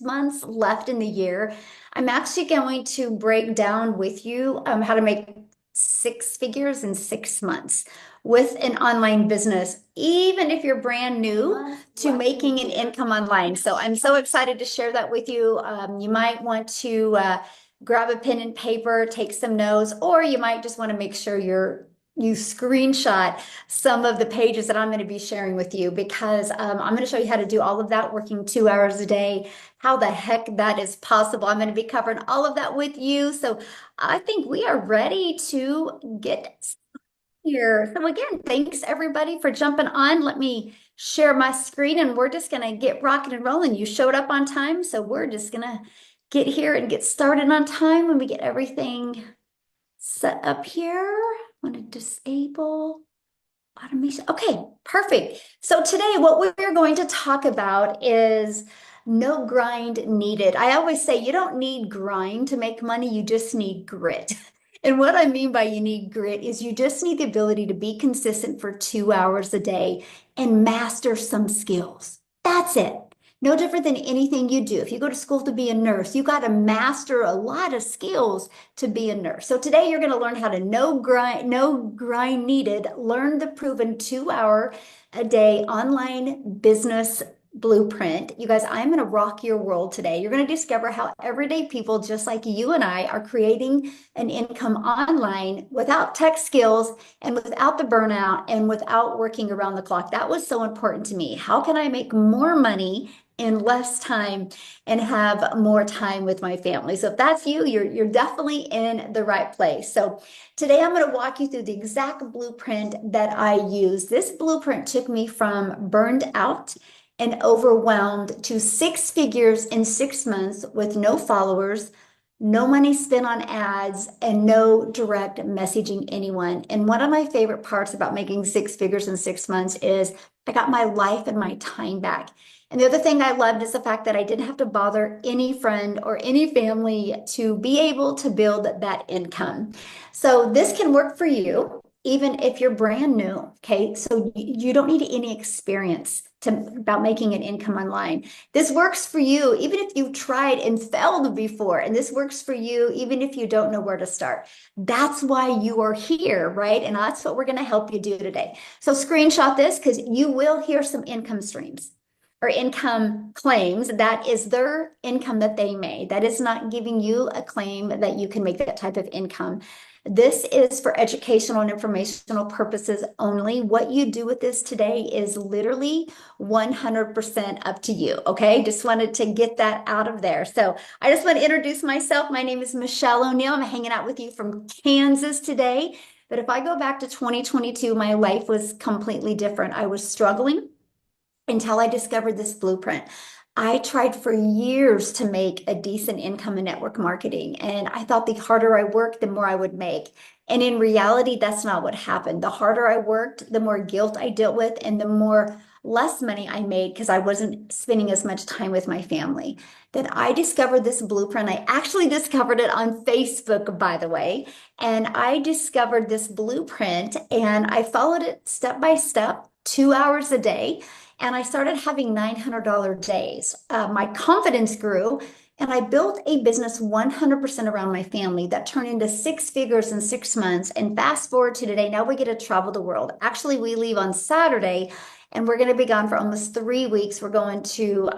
months left in the year. I'm actually going to break down with you how to make six figures in 6 months with an online business, even if you're brand new to making an income online. So I'm so excited to share that with you. You might want to grab a pen and paper, take some notes, or you might just want to make sure you screenshot some of the pages that I'm going to be sharing with you because I'm going to show you how to do all of that working 2 hours a day, how the heck that is possible. I'm going to be covering all of that with you. So I think we are ready to get here. So again, thanks everybody for jumping on. Let me share my screen and we're just going to get rocking and rolling. You showed up on time, so we're just going to get here and get started on time when we get everything set up here. I'm going to disable automation. Okay, perfect. So today what we're going to talk about is no grind needed. I always say you don't need grind to make money, you just need grit. And what I mean by you need grit is you just need the ability to be consistent for 2 hours a day and master some skills. That's it. No different than anything you do. If you go to school to be a nurse, you got to master a lot of skills to be a nurse. So today you're going to learn how to no grind needed, learn the proven 2 hour a day online business blueprint. You guys, I'm going to rock your world today. You're going to discover how everyday people just like you and I are creating an income online without tech skills and without the burnout and without working around the clock. That was so important to me. How can I make more money in less time and have more time with my family? So if that's you, you're definitely in the right place. So today I'm going to walk you through the exact blueprint that I use. This blueprint took me from burned out and overwhelmed to six figures in 6 months with no followers, no money spent on ads, and no direct messaging anyone. And one of my favorite parts about making six figures in 6 months is I got my life and my time back. And the other thing I loved is the fact that I didn't have to bother any friend or any family to be able to build that income. So this can work for you, even if you're brand new. Okay. So you don't need any experience about making an income online. This works for you, even if you've tried and failed before. And this works for you, even if you don't know where to start. That's why you are here, right? And that's what we're going to help you do today. So screenshot this because you will hear some income streams or income claims. That is their income that they made. That is not giving you a claim that you can make that type of income. This is for educational and informational purposes only. What you do with this today is literally 100% up to you. Okay. Just wanted to get that out of there. So I just want to introduce myself. My name is Michelle O'Neill. I'm hanging out with you from Kansas today. But if I go back to 2022, my life was completely different. I was struggling until I discovered this blueprint. I tried for years to make a decent income in network marketing, and I thought the harder I worked, the more I would make. And in reality, that's not what happened. The harder I worked, the more guilt I dealt with, and the more less money I made because I wasn't spending as much time with my family. Then I discovered this blueprint. I actually discovered it on Facebook, by the way. And I discovered this blueprint and I followed it step by step, 2 hours a day. And I started having $900 days. My confidence grew, and I built a business 100% around my family that turned into six figures in 6 months. And fast forward to today, now we get to travel the world. Actually, we leave on Saturday, and we're going to be gone for almost 3 weeks. We're going to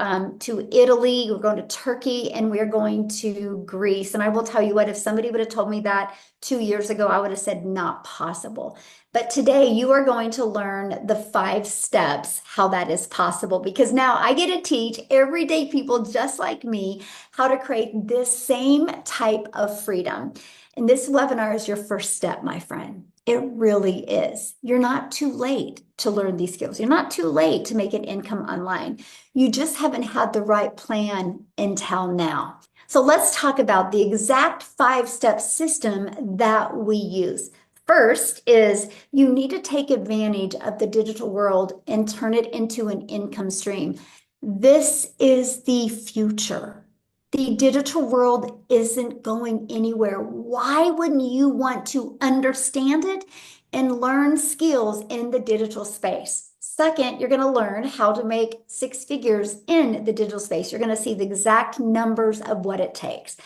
Italy, we're going to Turkey, and we're going to Greece. And I will tell you what, if somebody would have told me that 2 years ago, I would have said not possible. But today you are going to learn the 5 steps how that is possible because now I get to teach everyday people just like me how to create this same type of freedom. And this webinar is your first step, my friend. It really is. You're not too late to learn these skills. You're not too late to make an income online. You just haven't had the right plan until now. So let's talk about the exact 5-step system that we use. First is you need to take advantage of the digital world and turn it into an income stream. This is the future. The digital world isn't going anywhere. Why wouldn't you want to understand it and learn skills in the digital space? Second, you're going to learn how to make six figures in the digital space. You're going to see the exact numbers of what it takes.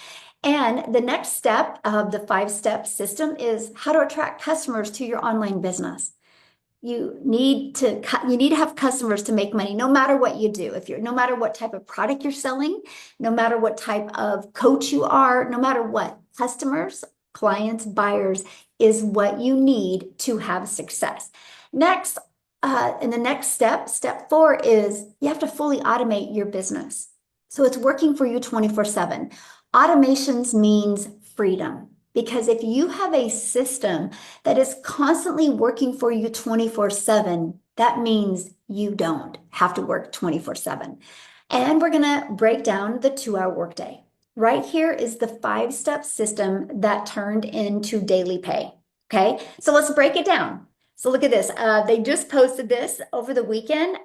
And the next step of the five-step system is how to attract customers to your online business. You need to have customers to make money no matter what you do. No matter what type of product you're selling, no matter what type of coach you are, no matter what, customers, clients, buyers is what you need to have success. Next, and the next step 4 is you have to fully automate your business. So it's working for you 24/7. Automations means freedom. Because if you have a system that is constantly working for you 24/7, that means you don't have to work 24/7. And we're going to break down the 2-hour workday. Right here is the 5-step system that turned into daily pay. Okay, so let's break it down. So look at this. They just posted this over the weekend.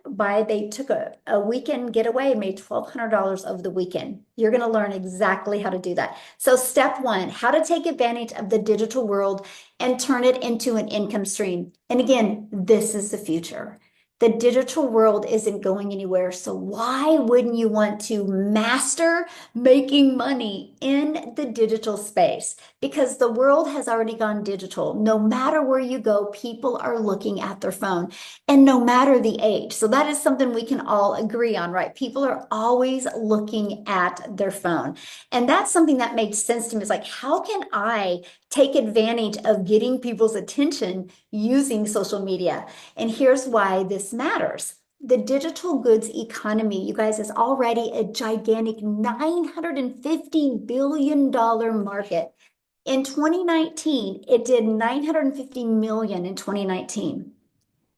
They took a weekend getaway and made $1,200 over the weekend. You're going to learn exactly how to do that. So step 1, how to take advantage of the digital world and turn it into an income stream. And again, this is the future. The digital world isn't going anywhere. So why wouldn't you want to master making money in the digital space? Because the world has already gone digital. No matter where you go, people are looking at their phone, and no matter the age. So that is something we can all agree on, right? People are always looking at their phone. And that's something that made sense to me. It's like, how can I take advantage of getting people's attention using social media? And here's why this matters. The digital goods economy, you guys, is already a gigantic $950 billion market. In 2019, it did 950 million in 2019.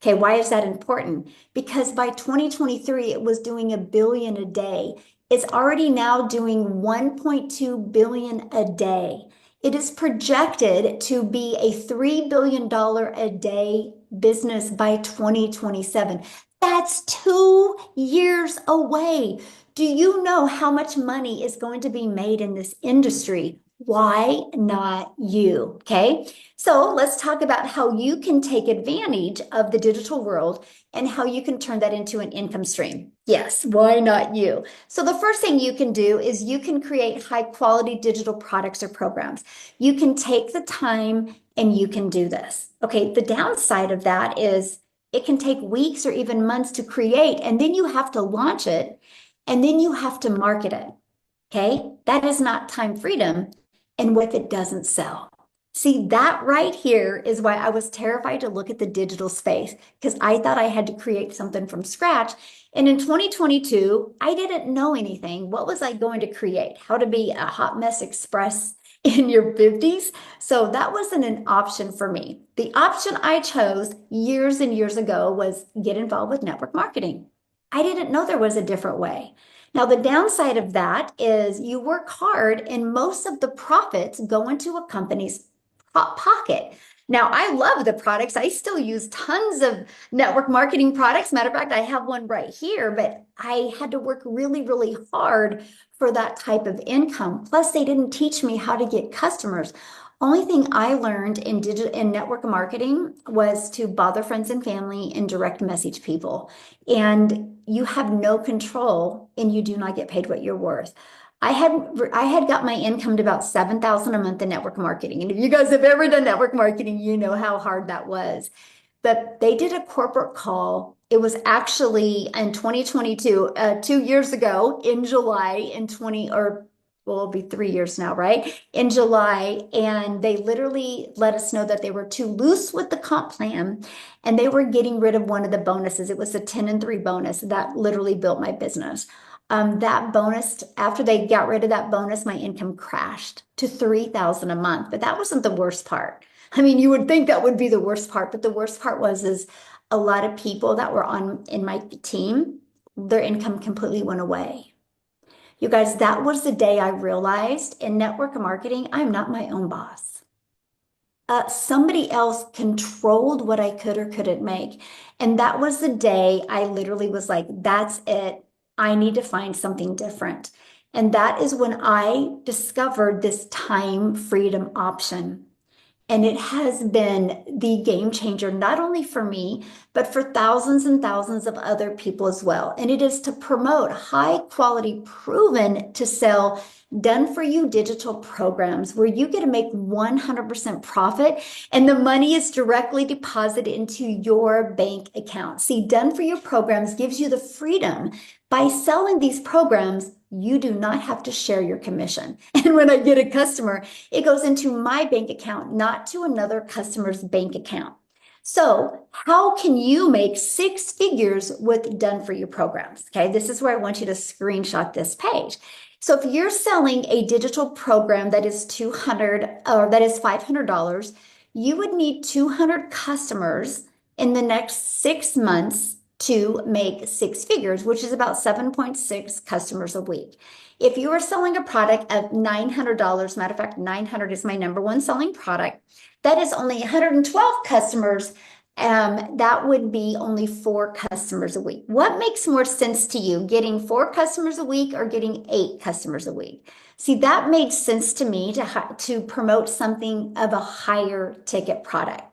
Okay, why is that important? Because by 2023, it was doing a billion a day. It's already now doing 1.2 billion a day. It is projected to be a $3 billion a day business by 2027. That's 2 years away. Do you know how much money is going to be made in this industry? Why not you? Okay, so let's talk about how you can take advantage of the digital world and how you can turn that into an income stream. Yes, why not you? So the first thing you can do is you can create high quality digital products or programs. You can take the time and you can do this. Okay, the downside of that is it can take weeks or even months to create, and then you have to launch it, and then you have to market it. Okay, that is not time freedom. And what if it doesn't sell? See, that right here is why I was terrified to look at the digital space, because I thought I had to create something from scratch. And in 2022, I didn't know anything. What was I going to create? How to be a hot mess express in your 50s? So that wasn't an option for me. The option I chose years and years ago was get involved with network marketing. I didn't know there was a different way. Now, the downside of that is you work hard and most of the profits go into a company's pocket. Now, I love the products. I still use tons of network marketing products. Matter of fact, I have one right here, but I had to work really, really hard for that type of income. Plus, they didn't teach me how to get customers. Only thing I learned in network marketing was to bother friends and family and direct message people. And you have no control and you do not get paid what you're worth. I had got my income to about $7,000 a month in network marketing. And if you guys have ever done network marketing, you know how hard that was. But they did a corporate call. It was actually in 2022, 2 years ago in July in 20, or well, it'll be 3 years now, right? In July. And they literally let us know that they were too loose with the comp plan and they were getting rid of one of the bonuses. It was a 10 and 3 bonus that literally built my business. That bonus, after they got rid of that bonus, my income crashed to $3,000 a month. But that wasn't the worst part. I mean, you would think that would be the worst part, but the worst part is a lot of people that were in my team, their income completely went away. You guys, that was the day I realized in network marketing, I'm not my own boss. Somebody else controlled what I could or couldn't make. And that was the day I literally was like, that's it. I need to find something different. And that is when I discovered this time freedom option. And it has been the game changer, not only for me, but for thousands and thousands of other people as well. And it is to promote high quality, proven to sell, done for you digital programs where you get to make 100% profit and the money is directly deposited into your bank account. See, done for you programs gives you the freedom. By selling these programs, you do not have to share your commission. And when I get a customer, it goes into my bank account, not to another customer's bank account. So how can you make six figures with done for you programs? Okay, this is where I want you to screenshot this page. So if you're selling a digital program that is 200 or that is $500, you would need 200 customers in the next 6 months to make six figures, which is about 7.6 customers a week. If you are selling a product of $900, matter of fact, 900 is my number one selling product, that is only 112 customers. That would be only 4 customers a week. What makes more sense to you, getting 4 customers a week or getting 8 customers a week? See, that makes sense to me to promote something of a higher ticket product.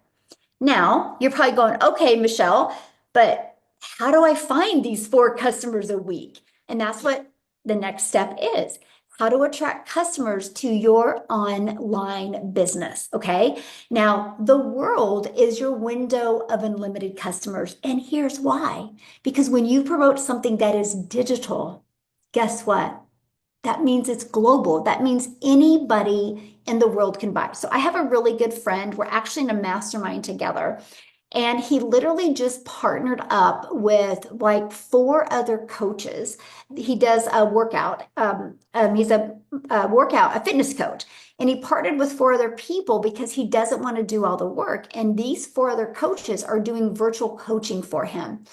Now, you're probably going, okay, Michelle, but how do I find these 4 customers a week? And that's what the next step is. How to attract customers to your online business, okay? Now, the world is your window of unlimited customers. And here's why. Because when you promote something that is digital, guess what? That means it's global. That means anybody in the world can buy. So I have a really good friend. We're actually in a mastermind together. And he literally just partnered up with like 4 other coaches. He does a workout. He's a fitness coach. And he partnered with 4 other people because he doesn't want to do all the work. And these 4 other coaches are doing virtual coaching for him.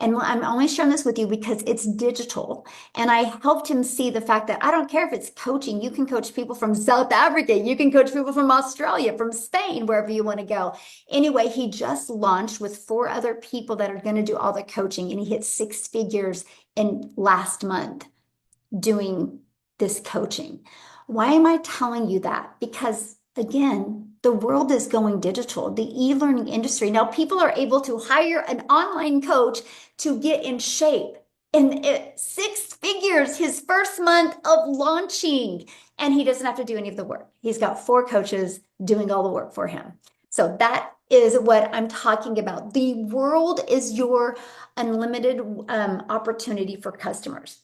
And I'm only sharing this with you because it's digital. And I helped him see the fact that I don't care if it's coaching. You can coach people from South Africa. You can coach people from Australia, from Spain, wherever you want to go. Anyway, he just launched with 4 other people that are going to do all the coaching. And he hit 6 figures in last month doing this coaching. Why am I telling you that? Because again, the world is going digital, the e-learning industry. Now, people are able to hire an online coach to get in shape. And 6 figures his first month of launching, and he doesn't have to do any of the work. He's got 4 coaches doing all the work for him. So that is what I'm talking about. The world is your unlimited opportunity for customers.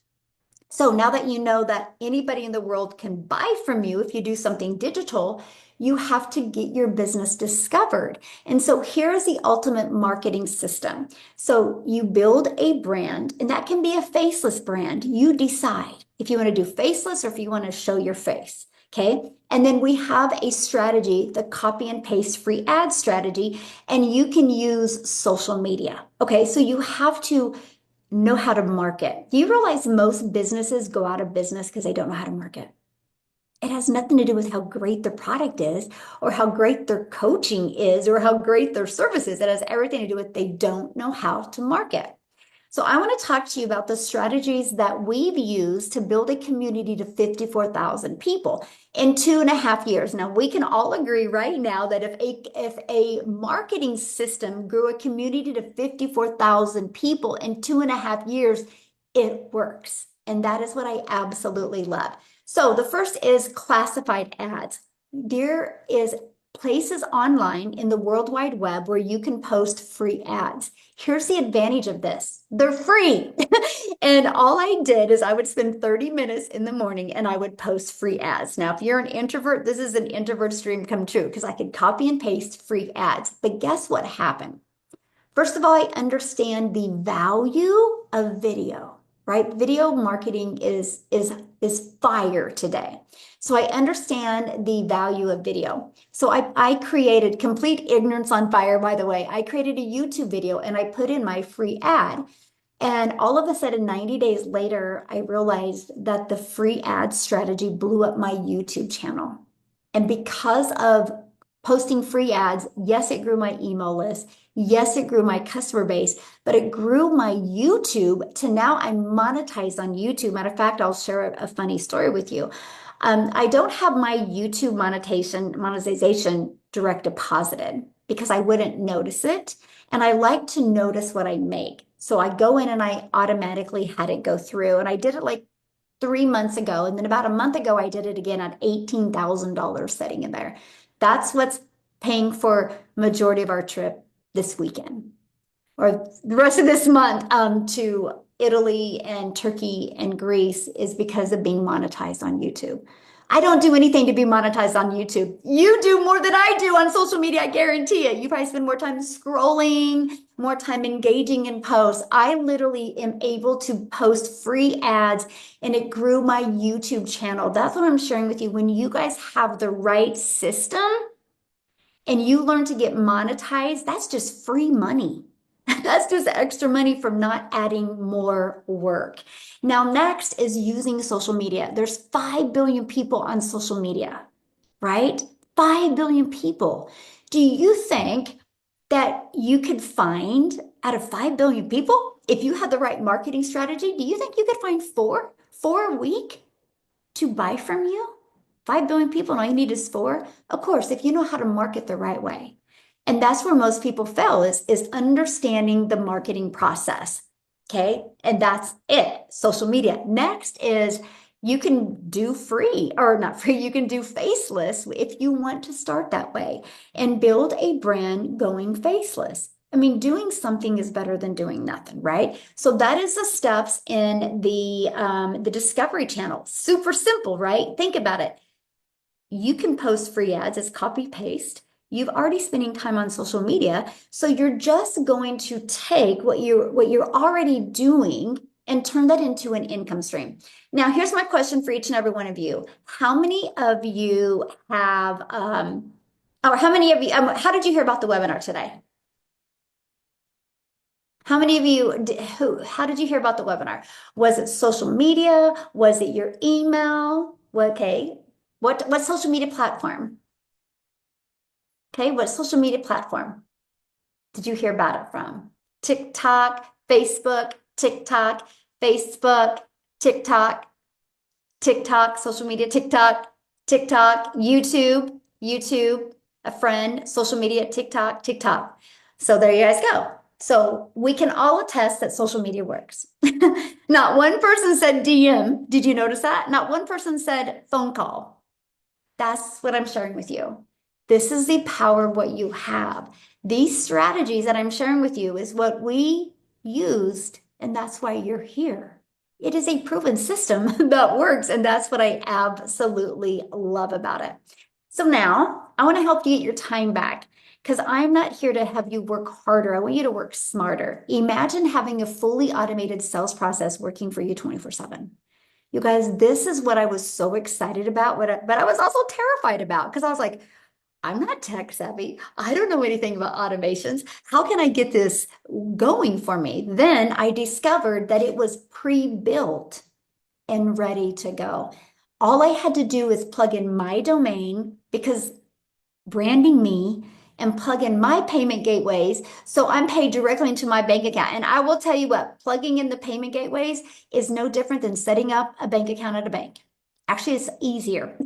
So now that you know that anybody in the world can buy from you if you do something digital, you have to get your business discovered. And so here's the ultimate marketing system. So you build a brand, and that can be a faceless brand. You decide if you want to do faceless or if you want to show your face. Okay. And then we have a strategy, the copy and paste free ad strategy, and you can use social media. Okay. So you have to know how to market. Do you realize most businesses go out of business because they don't know how to market? It has nothing to do with how great their product is or how great their coaching is or how great their service is. It has everything to do with they don't know how to market. So I want to talk to you about the strategies that we've used to build a community to 54,000 people in 2.5 years. Now, we can all agree right now that if a marketing system grew a community to 54,000 people in 2.5 years, it works. And that is what I absolutely love. So the first is classified ads. There is places online in the World Wide Web where you can post free ads. Here's the advantage of this. They're free. And all I did is I would spend 30 minutes in the morning and I would post free ads. Now, if you're an introvert, this is an introvert's dream come true because I could copy and paste free ads. But guess what happened? First of all, I understand the value of video, right? Video marketing is fire today. So I understand the value of video. So I created complete ignorance on fire, by the way. I created a YouTube video and I put in my free ad. And all of a sudden, 90 days later, I realized that the free ad strategy blew up my YouTube channel. And because of posting free ads, yes, it grew my email list. Yes, it grew my customer base, but it grew my YouTube to now I'm monetized on YouTube. Matter of fact, I'll share a funny story with you. I don't have my YouTube monetization direct deposited because I wouldn't notice it. And I like to notice what I make. So I go in and I automatically had it go through. And I did it like 3 months ago. And then about a month ago, I did it again at $18,000 sitting in there. That's what's paying for majority of our trip this weekend or the rest of this month to Italy and Turkey and Greece is because of being monetized on YouTube. I don't do anything to be monetized on YouTube. You do more than I do on social media, I guarantee it. You probably spend more time scrolling, more time engaging in posts. I literally am able to post free ads and it grew my YouTube channel. That's what I'm sharing with you. When you guys have the right system, and you learn to get monetized, that's just free money. That's just extra money from not adding more work. Now, next is using social media. There's 5 billion people on social media, right? 5 billion people. Do you think that you could find out of 5 billion people, if you had the right marketing strategy, do you think you could find four a week to buy from you? 5 billion people, and all you need is four. Of course, if you know how to market the right way. And that's where most people fail is understanding the marketing process. Okay. And that's it. Social media. Next is you can do free or not free. You can do faceless if you want to start that way and build a brand going faceless. I mean, doing something is better than doing nothing, right? So that is the steps in the discovery channel. Super simple, right? Think about it. You can post free ads as copy paste. You've already spending time on social media, so you're just going to take what you're already doing and turn that into an income stream. Now, here's my question for each and every one of you. How many of you have or how many of you how did you hear about the webinar today? How many of you, how did you hear about the webinar? Was it social media? Was it your email? Okay. What social media platform? Okay, what social media platform did you hear about it from? TikTok, Facebook, TikTok, Facebook, TikTok, TikTok, social media, TikTok, TikTok, YouTube, a friend, social media, TikTok, TikTok. So there you guys go. So we can all attest that social media works. Not one person said DM. Did you notice that? Not one person said phone call. That's what I'm sharing with you. This is the power of what you have. These strategies that I'm sharing with you is what we used, and that's why you're here. It is a proven system that works, and that's what I absolutely love about it. So now I want to help you get your time back because I'm not here to have you work harder. I want you to work smarter. Imagine having a fully automated sales process working for you 24/7. You guys, this is what I was so excited about, but I was also terrified about because I was like, I'm not tech savvy. I don't know anything about automations. How can I get this going for me? Then I discovered that it was pre-built and ready to go. All I had to do is plug in my domain because branding me and plug in my payment gateways so I'm paid directly into my bank account. And I will tell you what, plugging in the payment gateways is no different than setting up a bank account at a bank. Actually, it's easier.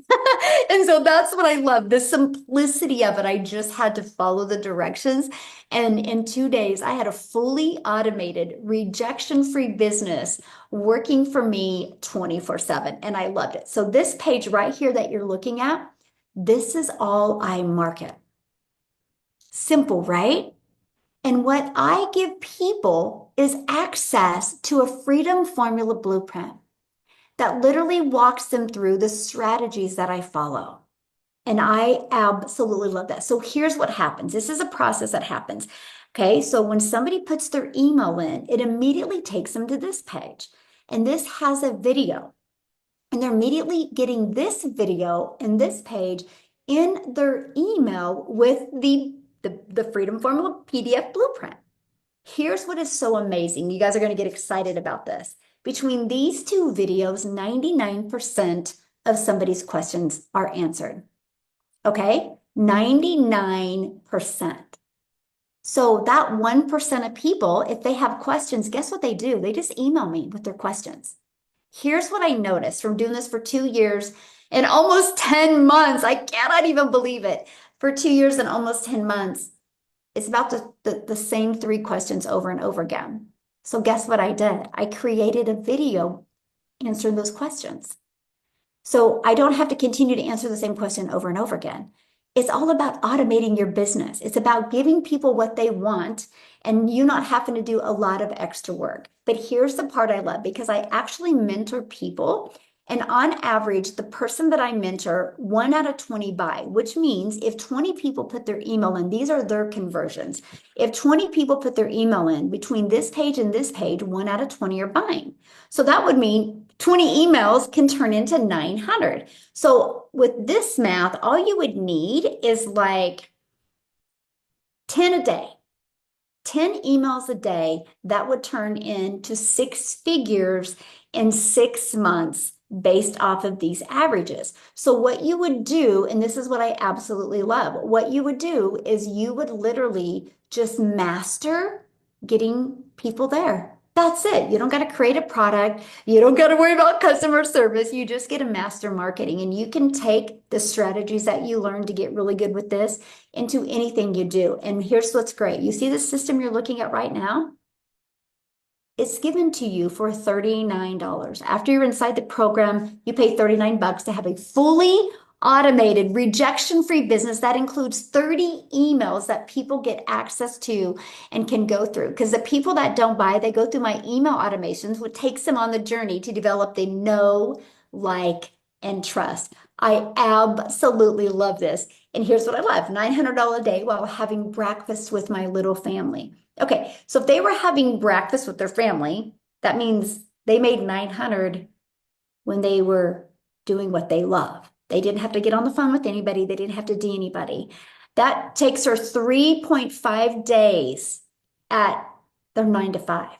And so that's what I love, the simplicity of it. I just had to follow the directions. And in 2 days, I had a fully automated, rejection-free business working for me 24/7. And I loved it. So this page right here that you're looking at, this is all I market. Simple, right? And what I give people is access to a freedom formula blueprint that literally walks them through the strategies that I follow. And I absolutely love that. So here's what happens. This is a process that happens. Okay, so when somebody puts their email in, it immediately takes them to this page. And this has a video. And they're immediately getting this video and this page in their email with the Freedom Formula PDF blueprint. Here's what is so amazing. You guys are going to get excited about this. Between these two videos, 99% of somebody's questions are answered. Okay? 99%. So that 1% of people, if they have questions, guess what they do? They just email me with their questions. Here's what I noticed from doing this for 2 years and almost 10 months. I cannot even believe it. For 2 years and almost 10 months, it's about the same three questions over and over again. So guess what I did? I created a video answering those questions. So I don't have to continue to answer the same question over and over again. It's all about automating your business. It's about giving people what they want and you not having to do a lot of extra work. But here's the part I love because I actually mentor people. And on average, the person that I mentor, 1 out of 20 buy, which means if 20 people put their email in, these are their conversions. If 20 people put their email in between this page and this page, 1 out of 20 are buying. So that would mean 20 emails can turn into 900. So with this math, all you would need is like 10 a day. 10 emails a day, that would turn into 6 figures in 6 months based off of these averages. So what you would do, and this is what I absolutely love, what you would do is you would literally just master getting people there. That's it. You don't got to create a product. You don't got to worry about customer service. You just get to master marketing and you can take the strategies that you learn to get really good with this into anything you do. And here's what's great. You see the system you're looking at right now? It's given to you for $39. After you're inside the program, you pay $39 to have a fully automated, rejection-free business that includes 30 emails that people get access to and can go through. Because the people that don't buy, they go through my email automations, which takes them on the journey to develop the know, like, and trust. I absolutely love this. And here's what I love, $900 a day while having breakfast with my little family. Okay, so if they were having breakfast with their family, that means they made 900 when they were doing what they love. They didn't have to get on the phone with anybody. They didn't have to do anybody. That takes her 3.5 days at their 9 to 5.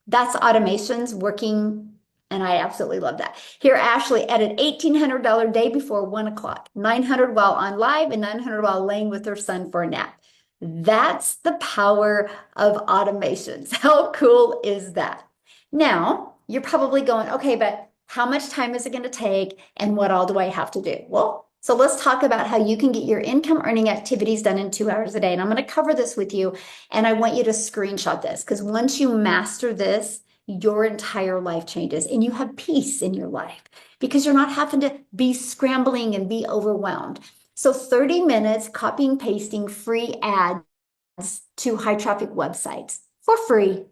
That's automations working, and I absolutely love that. Here, Ashley added $1,800 day before 1 o'clock, 900 while on live and 900 while laying with her son for a nap. That's the power of automations. How cool is that? Now, you're probably going, okay, but how much time is it going to take and what all do I have to do? Well, so let's talk about how you can get your income earning activities done in 2 hours a day. And I'm going to cover this with you. And I want you to screenshot this because once you master this, your entire life changes and you have peace in your life because you're not having to be scrambling and be overwhelmed. So 30 minutes copying, pasting free ads to high traffic websites for free.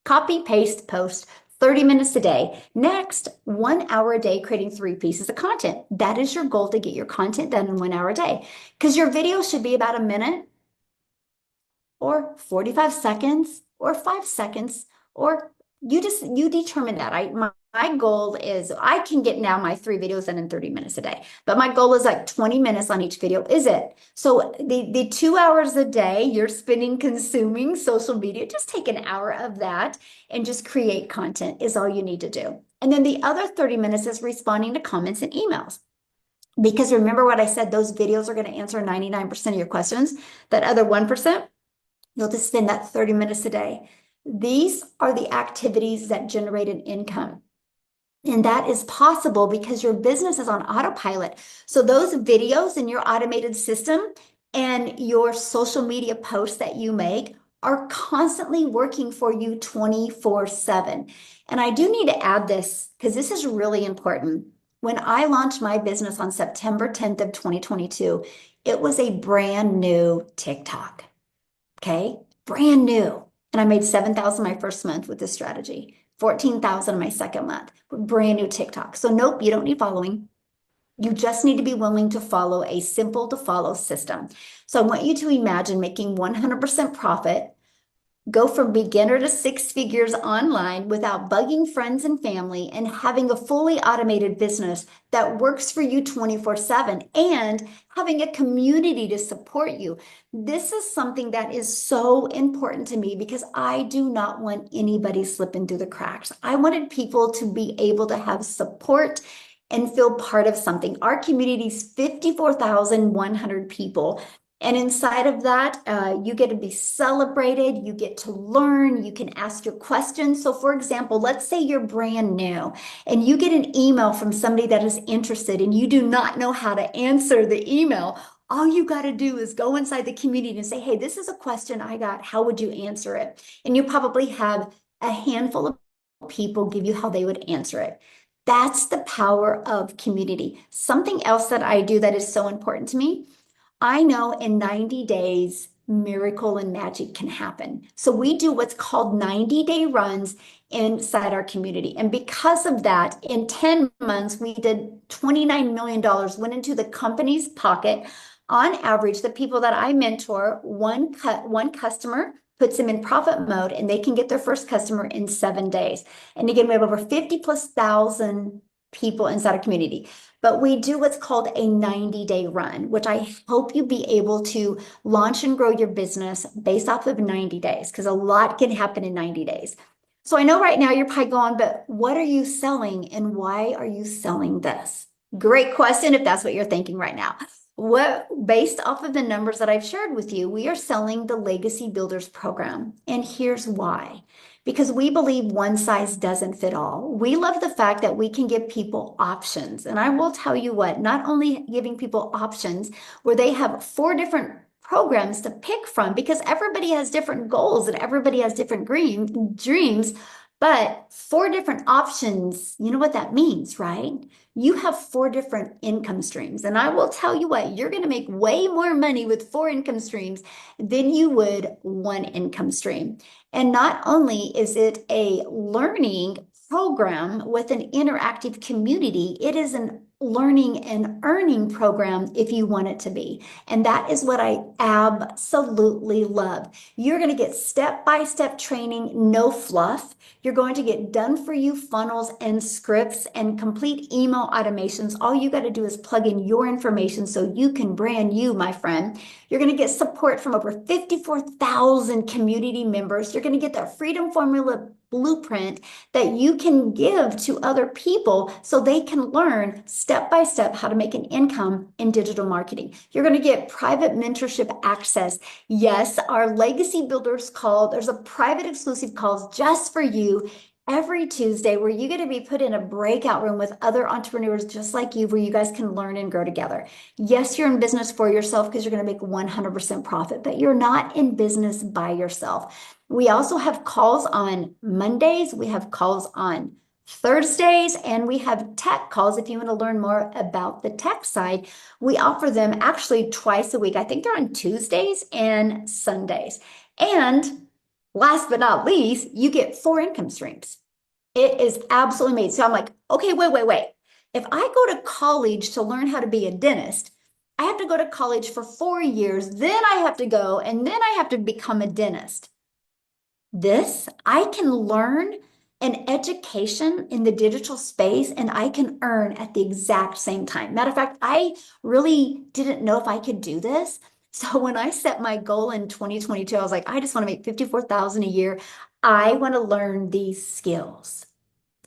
Copy, paste, post 30 minutes a day. Next, 1 hour a day creating 3 pieces of content. That is your goal to get your content done in 1 hour a day because your video should be about a minute or 45 seconds or 5 seconds or you determine that. My goal is I can get now my 3 videos done in 30 minutes a day, but my goal is like 20 minutes on each video. Is it? So the 2 hours a day you're spending consuming social media, just take an hour of that and just create content is all you need to do. And then the other 30 minutes is responding to comments and emails. Because remember what I said, those videos are going to answer 99% of your questions. That other 1%, you'll just spend that 30 minutes a day. These are the activities that generate an income. And that is possible because your business is on autopilot. So those videos in your automated system and your social media posts that you make are constantly working for you 24/7. And I do need to add this because this is really important. When I launched my business on September 10th of 2022, it was a brand new TikTok. Okay, brand new. And I made 7,000 my first month with this strategy, 14,000 my second month, brand new TikTok. So nope, you don't need following. You just need to be willing to follow a simple to follow system. So I want you to imagine making 100% profit, go from beginner to 6 figures online without bugging friends and family and having a fully automated business that works for you 24/7 and having a community to support you. This is something that is so important to me because I do not want anybody slipping through the cracks. I wanted people to be able to have support and feel part of something. Our community is 54,100 people. And inside of that, you get to be celebrated, you get to learn, you can ask your questions. So, for example, let's say you're brand new and you get an email from somebody that is interested and you do not know how to answer the email. All you got to do is go inside the community and say, hey, this is a question I got. How would you answer it? And you probably have a handful of people give you how they would answer it. That's the power of community. Something else that I do that is so important to me, I know in 90 days, miracle and magic can happen. So we do what's called 90-day runs inside our community. And because of that, in 10 months, we did $29 million went into the company's pocket. On average, the people that I mentor, one customer puts them in profit mode and they can get their first customer in 7 days. And again, we have over 50 plus thousand people inside our community. But we do what's called a 90-day run, which I hope you be able to launch and grow your business based off of 90 days, because a lot can happen in 90 days. So I know right now you're probably going, but what are you selling and why are you selling this? Great question if that's what you're thinking right now. Based off of the numbers that I've shared with you, we are selling the Legacy Builders program. And here's why. Because we believe one size doesn't fit all. We love the fact that we can give people options. And I will tell you what, not only giving people options where they have 4 different programs to pick from, because everybody has different goals and everybody has different dreams, but 4 different options, you know what that means, right? You have 4 different income streams. And I will tell you what, you're going to make way more money with 4 income streams than you would 1 income stream. And not only is it a learning program with an interactive community, it is an learning and earning program if you want it to be. And that is what I absolutely love. You're going to get step-by-step training, no fluff. You're going to get done for you funnels and scripts and complete email automations. All you got to do is plug in your information so you can brand you, my friend. You're going to get support from over 54,000 community members. You're going to get that Freedom Formula blueprint that you can give to other people so they can learn step by step how to make an income in digital marketing. You're going to get private mentorship access. Yes, our Legacy Builders call, there's a private exclusive calls just for you every Tuesday where you get to be put in a breakout room with other entrepreneurs just like you, where you guys can learn and grow together. Yes, you're in business for yourself because you're going to make 100% profit, but you're not in business by yourself. We also have calls on Mondays. We have calls on Thursdays, and we have tech calls. If you want to learn more about the tech side, we offer them actually twice a week. I think they're on Tuesdays and Sundays. And last but not least, you get 4 income streams. It is absolutely amazing. So I'm like, okay, wait. If I go to college to learn how to be a dentist, I have to go to college for 4 years, then I have to go, and then I have to become a dentist. This, I can learn an education in the digital space and I can earn at the exact same time. Matter of fact, I really didn't know if I could do this. So when I set my goal in 2022, I was like, I just want to make 54,000 a year. I want to learn these skills.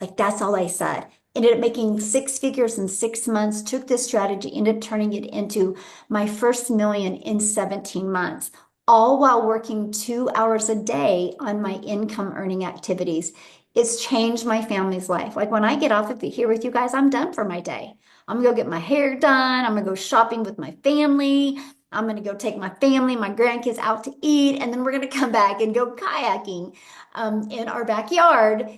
Like that's all I said. Ended up making 6 figures in 6 months, took this strategy, ended up turning it into my first million in 17 months, all while working 2 hours a day on my income earning activities. It's changed my family's life. Like when I get off of here with you guys, I'm done for my day. I'm gonna go get my hair done. I'm gonna go shopping with my family. I'm gonna go take my family, my grandkids out to eat, and then we're gonna come back and go kayaking in our backyard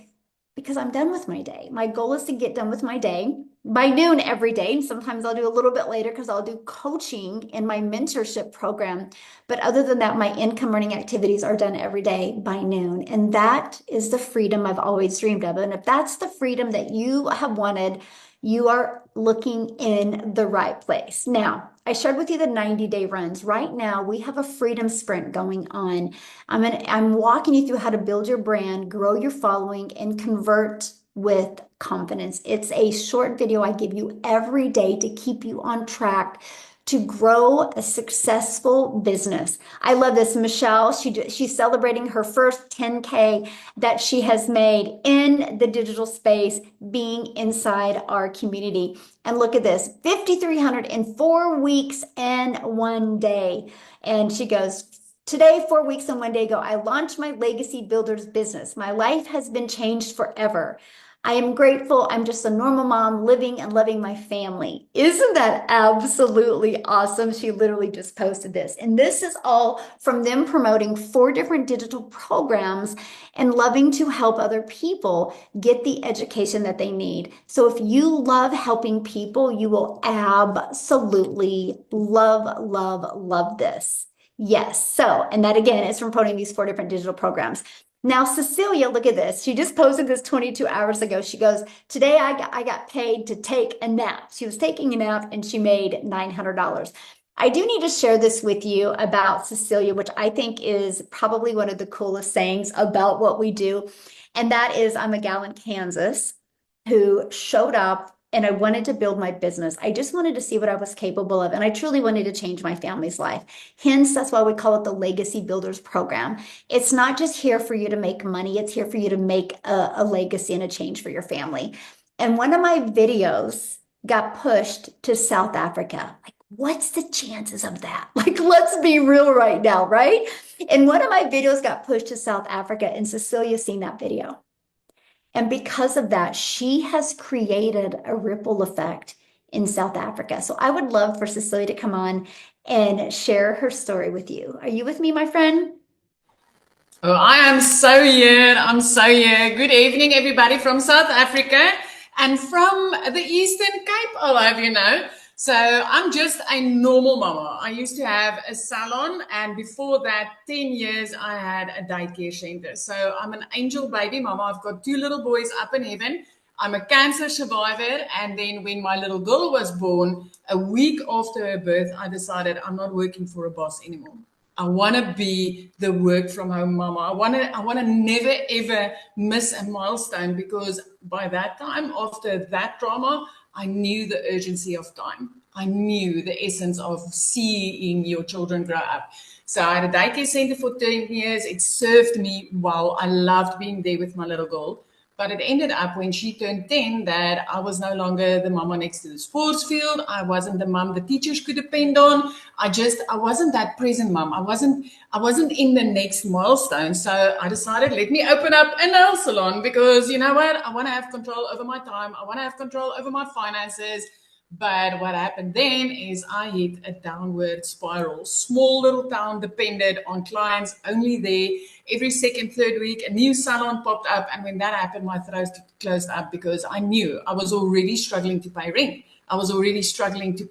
because I'm done with my day. My goal is to get done with my day by noon every day. Sometimes I'll do a little bit later because I'll do coaching in my mentorship program. But other than that, my income earning activities are done every day by noon. And that is the freedom I've always dreamed of. And if that's the freedom that you have wanted, you are looking in the right place. Now, I shared with you the 90-day runs. Right now, we have a freedom sprint going on. I'm walking you through how to build your brand, grow your following, and convert with confidence. It's a short video I give you every day to keep you on track to grow a successful business. I love this. Michelle, she's celebrating her first 10K that she has made in the digital space, being inside our community. And look at this, 5,300 in 4 weeks and 1 day. And she goes, today, 4 weeks and 1 day ago, I launched my Legacy Builders business. My life has been changed forever. I am grateful. I'm just a normal mom living and loving my family. Isn't that absolutely awesome? She literally just posted this. And this is all from them promoting 4 different digital programs and loving to help other people get the education that they need. So if you love helping people, you will absolutely love this. Yes. So, and that again is from promoting these 4 different digital programs. Now, Cecilia, look at this. She just posted this 22 hours ago. She goes, today I got paid to take a nap. She was taking a nap and she made $900. I do need to share this with you about Cecilia, which I think is probably one of the coolest sayings about what we do. And that is, I'm a gal in Kansas who showed up and I wanted to build my business. I just wanted to see what I was capable of. And I truly wanted to change my family's life. Hence, that's why we call it the Legacy Builders Program. It's not just here for you to make money. It's here for you to make a legacy and a change for your family. And one of my videos got pushed to South Africa. Like, what's the chances of that? Like, let's be real right now, right? And one of my videos got pushed to South Africa and Cecilia's seen that video. And because of that, she has created a ripple effect in South Africa. So I would love for Cecilia to come on and share her story with you. Are you with me, my friend? Oh, I am so here. I'm so here. Good evening, everybody from South Africa and from the Eastern Cape, I'll have you know. So I'm just a normal mama. I used to have a salon, and before that, 10 years, I had a daycare center. So I'm an angel baby mama. I've got 2 little boys up in heaven. I'm a cancer survivor. And then when my little girl was born, a week after her birth, I decided I'm not working for a boss anymore. I want to be the work from home mama. I want to never ever miss a milestone, because by that time, after that drama, I knew the urgency of time. I knew the essence of seeing your children grow up. So I had a daycare center for 10 years. It served me well. I loved being there with my little girl. But it ended up when she turned 10 that I was no longer the mama next to the sports field. I wasn't the mom the teachers could depend on. I wasn't that present mom. I wasn't in the next milestone. So I decided, let me open up a nail salon, because you know what? I want to have control over my time. I want to have control over my finances. But what happened then is I hit a downward spiral. Small little town, depended on clients only there. Every second, third week, a new salon popped up. And when that happened, my throat closed up, because I knew I was already struggling to pay rent. I was already struggling to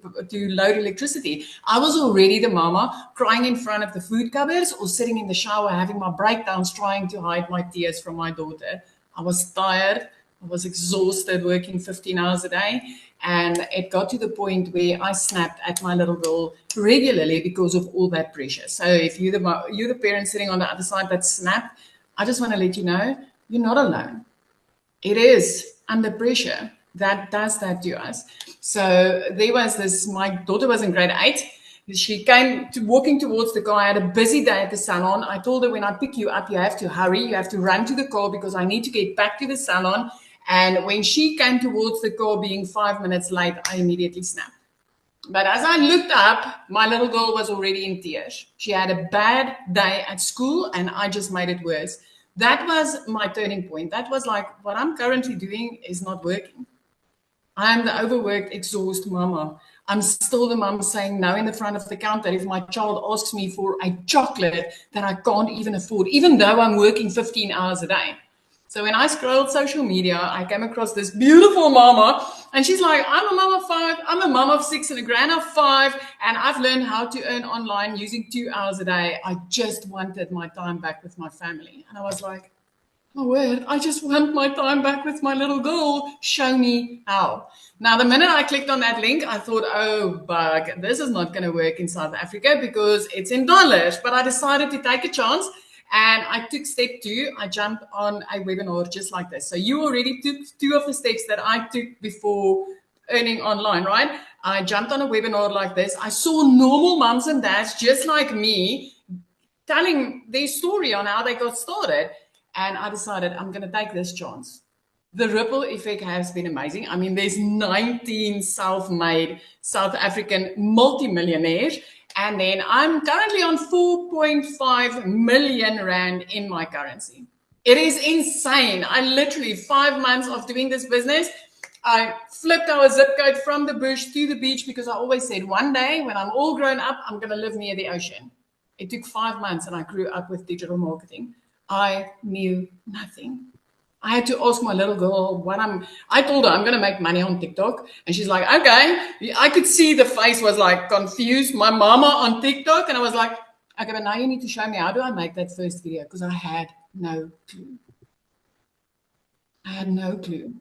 load electricity. I was already the mama crying in front of the food cupboards or sitting in the shower having my breakdowns, trying to hide my tears from my daughter. I was tired. I was exhausted, working 15 hours a day. And it got to the point where I snapped at my little girl regularly because of all that pressure. So if you're the parent sitting on the other side that snapped, I just want to let you know, you're not alone. It is under pressure that does that to us. So there was this, my daughter was in grade 8. She came walking towards the car. I had a busy day at the salon. I told her, when I pick you up, you have to hurry. You have to run to the car, because I need to get back to the salon. And when she came towards the car, being 5 minutes late, I immediately snapped. But as I looked up, my little girl was already in tears. She had a bad day at school, and I just made it worse. That was my turning point. That was like, what I'm currently doing is not working. I'm the overworked, exhausted mama. I'm still the mom saying no in the front of the counter if my child asks me for a chocolate that I can't even afford, even though I'm working 15 hours a day. So when I scrolled social media, I came across this beautiful mama, and she's like, I'm a mom of 5, I'm a mom of 6 and a grand of 5, and I've learned how to earn online using 2 hours a day. I just wanted my time back with my family. And I was like, oh, word, I just want my time back with my little girl. Show me how. Now, the minute I clicked on that link, I thought, oh, bug, this is not going to work in South Africa because it's in dollars. But I decided to take a chance. And I took step 2. I jumped on a webinar just like this. So you already took 2 of the steps that I took before earning online, right? I jumped on a webinar like this. I saw normal moms and dads just like me telling their story on how they got started. And I decided I'm going to take this chance. The ripple effect has been amazing. I mean, there's 19 self-made South African multimillionaires. And then I'm currently on 4.5 million Rand in my currency. It is insane. I literally, 5 months of doing this business, I flipped our zip code from the bush to the beach because I always said one day when I'm all grown up, I'm going to live near the ocean. It took 5 months and I grew up with digital marketing. I knew nothing. I had to ask my little girl I told her I'm going to make money on TikTok. And she's like, okay. I could see the face was like confused. My mama on TikTok. And I was like, okay, but now you need to show me how do I make that first video? Because I had no clue. I had no clue.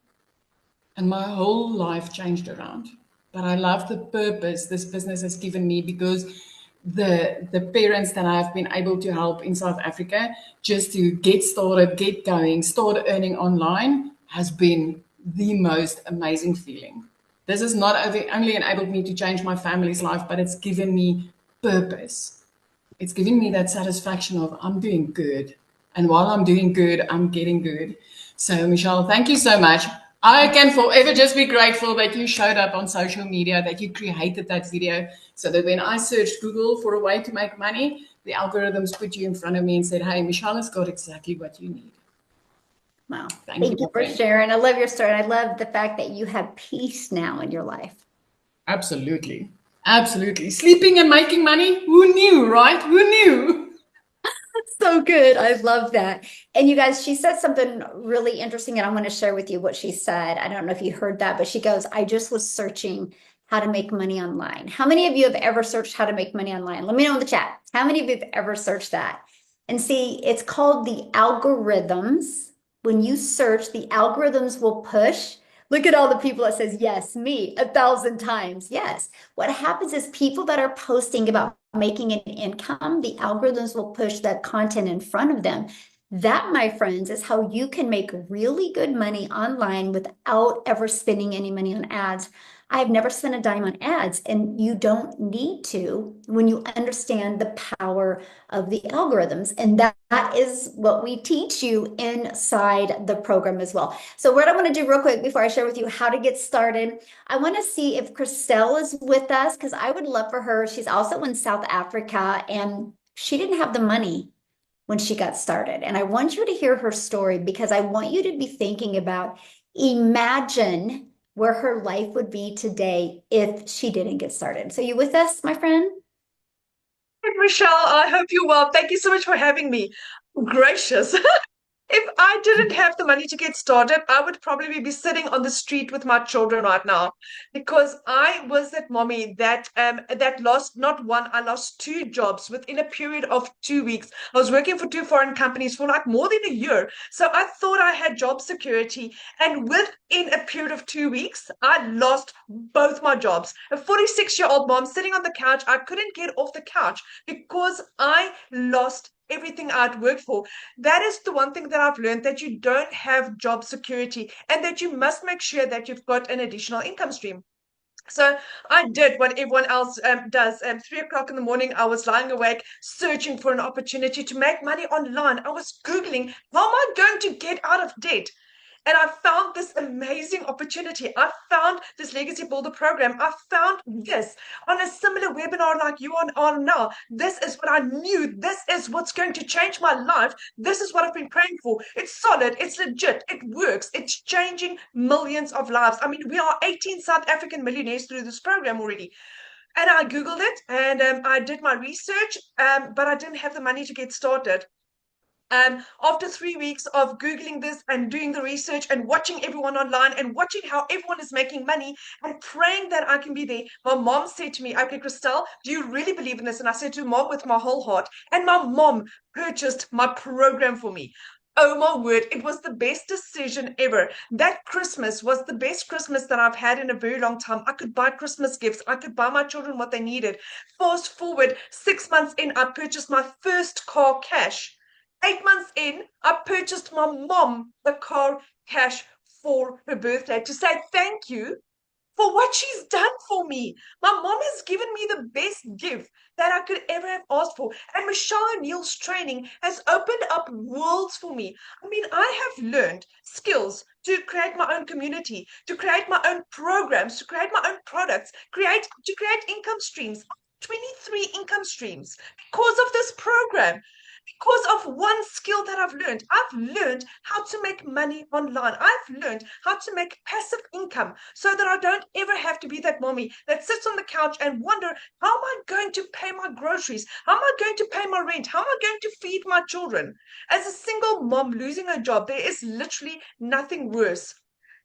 And my whole life changed around. But I love the purpose this business has given me because the parents that I've been able to help in South Africa just to get started, get going, start earning online has been the most amazing feeling. This has not only enabled me to change my family's life, but it's given me purpose. It's giving me that satisfaction of I'm doing good. And while I'm doing good, I'm getting good. So, Michelle, thank you so much. I can forever just be grateful that you showed up on social media, that you created that video, so that when I searched Google for a way to make money, the algorithms put you in front of me and said, hey, Michelle has got exactly what you need. Wow. Thank you for sharing. I love your story. I love the fact that you have peace now in your life. Absolutely. Absolutely. Sleeping and making money. Who knew, right? Who knew? So good. I love that. And you guys, she said something really interesting, and I want to share with you what she said. I don't know if you heard that, but she goes, I just was searching how to make money online. How many of you have ever searched how to make money online? Let me know in the chat. How many of you have ever searched that? And see, it's called the algorithms. When you search, the algorithms will push. Look at all the people that says, yes, me, 1,000 times. Yes. What happens is people that are posting about making an income, the algorithms will push that content in front of them. That, my friends, is how you can make really good money online without ever spending any money on ads. I've never spent a dime on ads, and you don't need to when you understand the power of the algorithms. And that is what we teach you inside the program as well. So what I want to do real quick before I share with you how to get started, I want to see if Christelle is with us because I would love for her. She's also in South Africa and she didn't have the money when she got started. And I want you to hear her story because I want you to be thinking about imagine where her life would be today if she didn't get started. So you with us, my friend? Michelle, I hope you're well. Thank you so much for having me. Gracious. If I didn't have the money to get started, I would probably be sitting on the street with my children right now because I was that mommy that lost not one, I lost two jobs within a period of 2 weeks. I was working for two foreign companies for like more than a year. So I thought I had job security, and within a period of 2 weeks, I lost both my jobs. A 46-year-old mom sitting on the couch, I couldn't get off the couch because I lost everything I'd worked for. That is the one thing that I've learned, that you don't have job security and that you must make sure that you've got an additional income stream. So I did what everyone else does. 3 o'clock in the morning, I was lying awake, searching for an opportunity to make money online. I was Googling, how am I going to get out of debt? And I found this amazing opportunity. I found this Legacy Builder program. I found this on a similar webinar like you on now. This is what I knew. This is what's going to change my life. This is what I've been praying for. It's solid. It's legit. It works. It's changing millions of lives. I mean, we are 18 South African millionaires through this program already. And I Googled it and I did my research, but I didn't have the money to get started. After 3 weeks of Googling this and doing the research and watching everyone online and watching how everyone is making money and praying that I can be there, my mom said to me, okay, Christelle, do you really believe in this? And I said to mom with my whole heart. And my mom purchased my program for me. Oh my word, it was the best decision ever. That Christmas was the best Christmas that I've had in a very long time. I could buy Christmas gifts. I could buy my children what they needed. Fast forward, 6 months in, I purchased my first car cash. 8 months in, I purchased my mom a car cash for her birthday to say thank you for what she's done for me. My mom has given me the best gift that I could ever have asked for. And Michelle O'Neill's training has opened up worlds for me. I mean, I have learned skills to create my own community, to create my own programs, to create my own products, to create income streams. 23 income streams because of this program, because of one skill that I've learned. I've learned how to make money online. I've learned how to make passive income so that I don't ever have to be that mommy that sits on the couch and wonder, how am I going to pay my groceries? How am I going to pay my rent? How am I going to feed my children? As a single mom losing her job, there is literally nothing worse.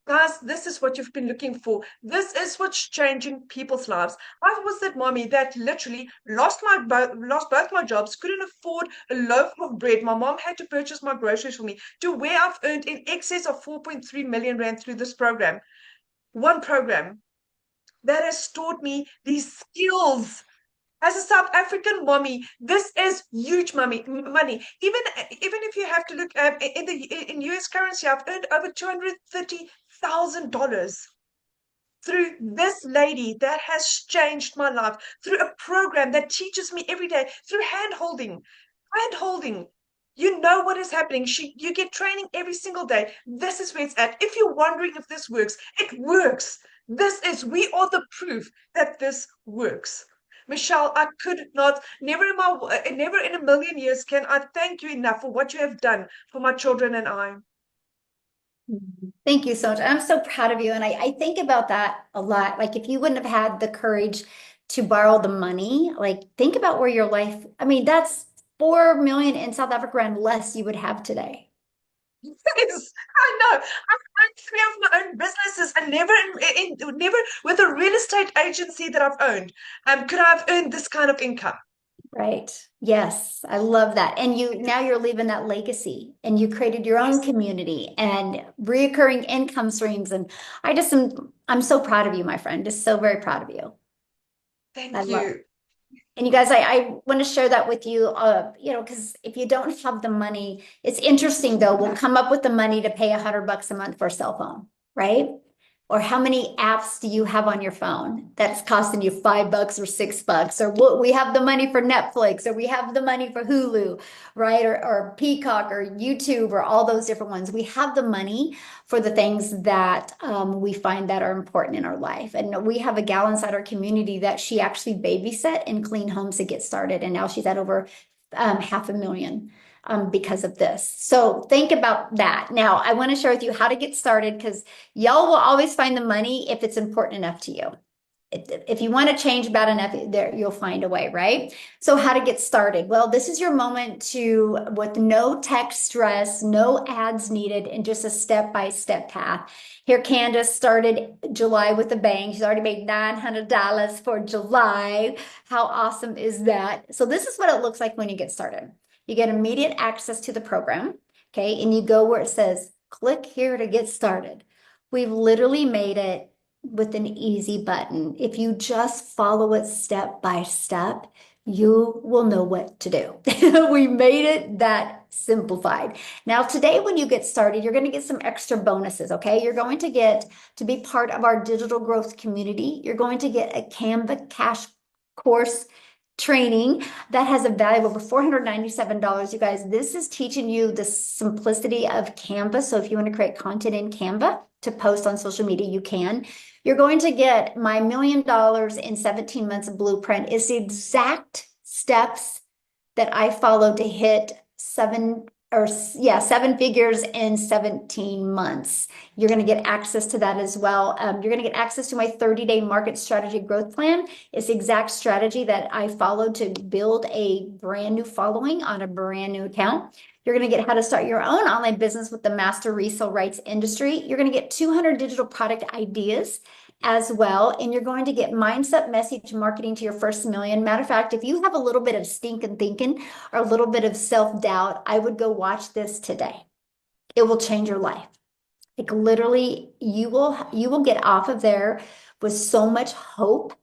Guys, this is what you've been looking for. This is what's changing people's lives. I was that mommy that literally lost both my jobs, couldn't afford a loaf of bread. My mom had to purchase my groceries for me, to where I've earned in excess of 4.3 million rand through this program. One program that has taught me these skills. As a South African mommy, this is huge money. Even if you have to look in US currency, I've earned over $230,000 through this lady that has changed my life, through a program that teaches me every day, through hand holding. Hand holding. You know what is happening. You get training every single day. This is where it's at. If you're wondering if this works, it works. We are the proof that this works. Michelle, I could not, never in a million years can I thank you enough for what you have done for my children and I. Thank you so much. I'm so proud of you. And I think about that a lot. Like, if you wouldn't have had the courage to borrow the money, like, think about where your life, I mean, that's 4 million in South Africa and less you would have today. Yes, I know. I've owned three of my own businesses, and never with a real estate agency that I've owned, could I have earned this kind of income. Right. Yes, I love that. And now you're leaving that legacy and you created your own Yes, community and reoccurring income streams. And I'm so proud of you, my friend. Just so very proud of you. I thank love you. And you guys, I want to share that with you, because if you don't have the money, it's interesting though, we'll come up with the money to pay $100 a month for a cell phone, right? Or how many apps do you have on your phone that's costing you $5 or $6? Or what we have the money for Netflix, or we have the money for Hulu, right? Or Peacock or YouTube or all those different ones. We have the money for the things that we find that are important in our life. And we have a gal inside our community that she actually babysat and cleaned homes to get started. And now she's at over 500,000 because of this. So think about that. Now, I want to share with you how to get started, because y'all will always find the money if it's important enough to you. If you want to change bad enough, there you'll find a way, right? So how to get started? Well, this is your moment to, with no tech stress, no ads needed, and just a step-by-step path. Here, Candace started July with a bang. She's already made $900 for July. How awesome is that? So this is what it looks like when you get started. You get immediate access to the program, okay? And you go where it says, click here to get started. We've literally made it with an easy button. If you just follow it step by step, you will know what to do. We made it that simplified. Now, today, when you get started, you're going to get some extra bonuses, okay? You're going to get to be part of our digital growth community. You're going to get a Canva Cash course training that has a value of over $497. You guys, this is teaching you the simplicity of Canva. So if you want to create content in Canva to post on social media, you can. You're going to get my $1 million in 17 months of blueprint. It's the exact steps that I followed to hit seven figures in 17 months. You're going to get access to that as well. You're going to get access to my 30-day market strategy growth plan. It's the exact strategy that I followed to build a brand new following on a brand new account. You're going to get how to start your own online business with the master resale rights industry. You're going to get 200 digital product ideas as well. And you're going to get mindset message marketing to your first million. Matter of fact, if you have a little bit of stinking thinking or a little bit of self-doubt, I would go watch this today. It will change your life. Like, literally, you will get off of there with so much hope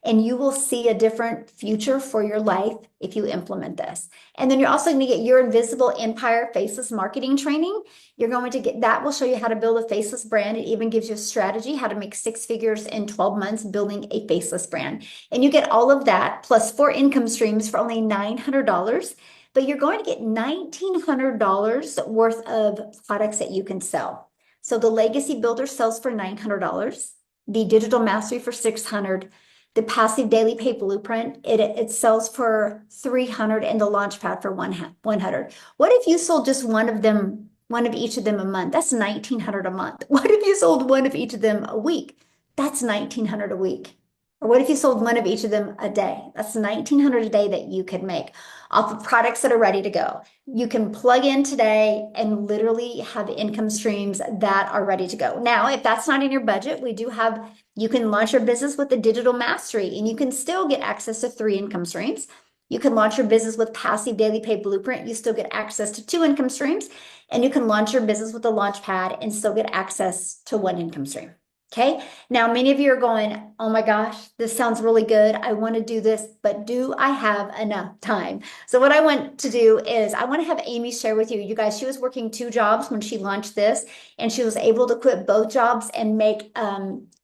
And you will see a different future for your life if you implement this. And then you're also going to get your Invisible Empire Faceless Marketing training. You're going to get that will show you how to build a faceless brand. It even gives you a strategy how to make 6 figures in 12 months building a faceless brand. And you get all of that plus 4 income streams for only $900. But you're going to get $1,900 worth of products that you can sell. So the Legacy Builder sells for $900, the Digital Mastery for $600. The Passive Daily Pay Blueprint, it sells for $300 and the Launchpad for $100. What if you sold just one of them, one of each of them a month? That's $1,900 a month. What if you sold one of each of them a week? That's $1,900 a week. Or what if you sold one of each of them a day? That's $1,900 a day that you could make off of products that are ready to go. You can plug in today and literally have income streams that are ready to go. Now, if that's not in your budget, we do have, you can launch your business with the Digital Mastery and you can still get access to 3 income streams. You can launch your business with Passive Daily Pay Blueprint. You still get access to 2 income streams. And you can launch your business with the Launchpad and still get access to 1 income stream. Okay. Now, many of you are going, oh my gosh, this sounds really good. I want to do this, but do I have enough time? So what I want to do is I want to have Amy share with you, you guys, she was working 2 jobs when she launched this, and she was able to quit both jobs and make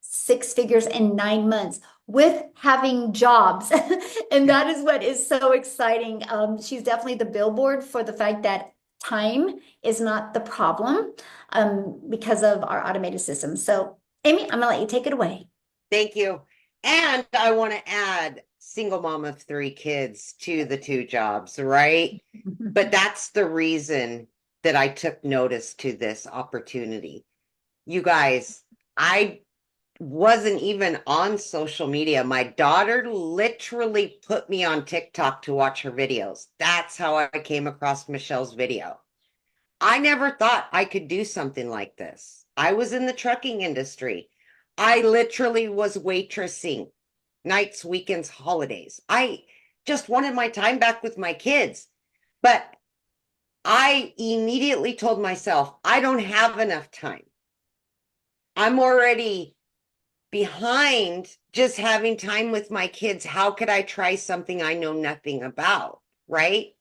6 figures in 9 months with having jobs. And that is what is so exciting. She's definitely the billboard for the fact that time is not the problem because of our automated system. So Amy, I'm gonna let you take it away. Thank you. And I want to add single mom of 3 kids to the 2 jobs, right? But that's the reason that I took notice to this opportunity. You guys, I wasn't even on social media. My daughter literally put me on TikTok to watch her videos. That's how I came across Michelle's video. I never thought I could do something like this. I was in the trucking industry. I literally was waitressing nights, weekends, holidays. I just wanted my time back with my kids. But I immediately told myself, I don't have enough time. I'm already behind just having time with my kids. How could I try something I know nothing about, right?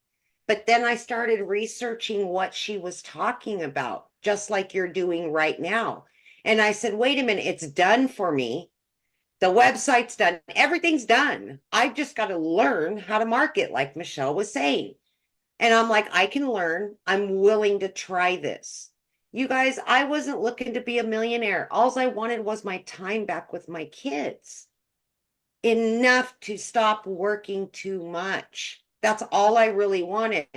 But then I started researching what she was talking about, just like you're doing right now. And I said, wait a minute, it's done for me. The website's done. Everything's done. I've just got to learn how to market, like Michelle was saying. And I'm like, I can learn. I'm willing to try this. You guys, I wasn't looking to be a millionaire. All I wanted was my time back with my kids. Enough to stop working too much. That's all I really wanted.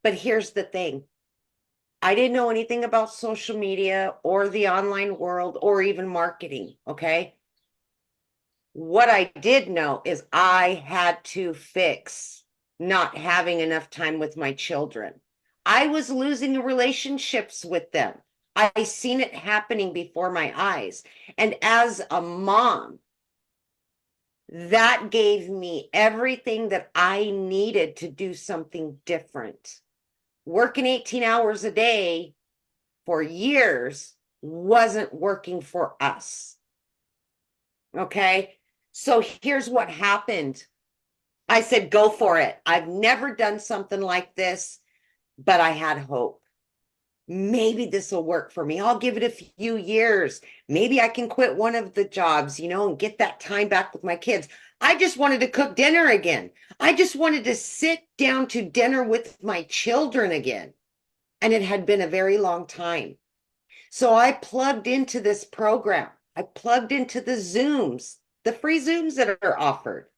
But here's the thing. I didn't know anything about social media or the online world or even marketing, okay? What I did know is I had to fix not having enough time with my children. I was losing relationships with them. I seen it happening before my eyes. And as a mom, that gave me everything that I needed to do something different. Working 18 hours a day for years wasn't working for us. Okay, so here's what happened. I said, go for it. I've never done something like this, but I had hope. Maybe this will work for me. I'll give it a few years. Maybe I can quit one of the jobs, and get that time back with my kids. I just wanted to cook dinner again. I just wanted to sit down to dinner with my children again. And it had been a very long time. So I plugged into this program. I plugged into the Zooms, the free Zooms that are offered.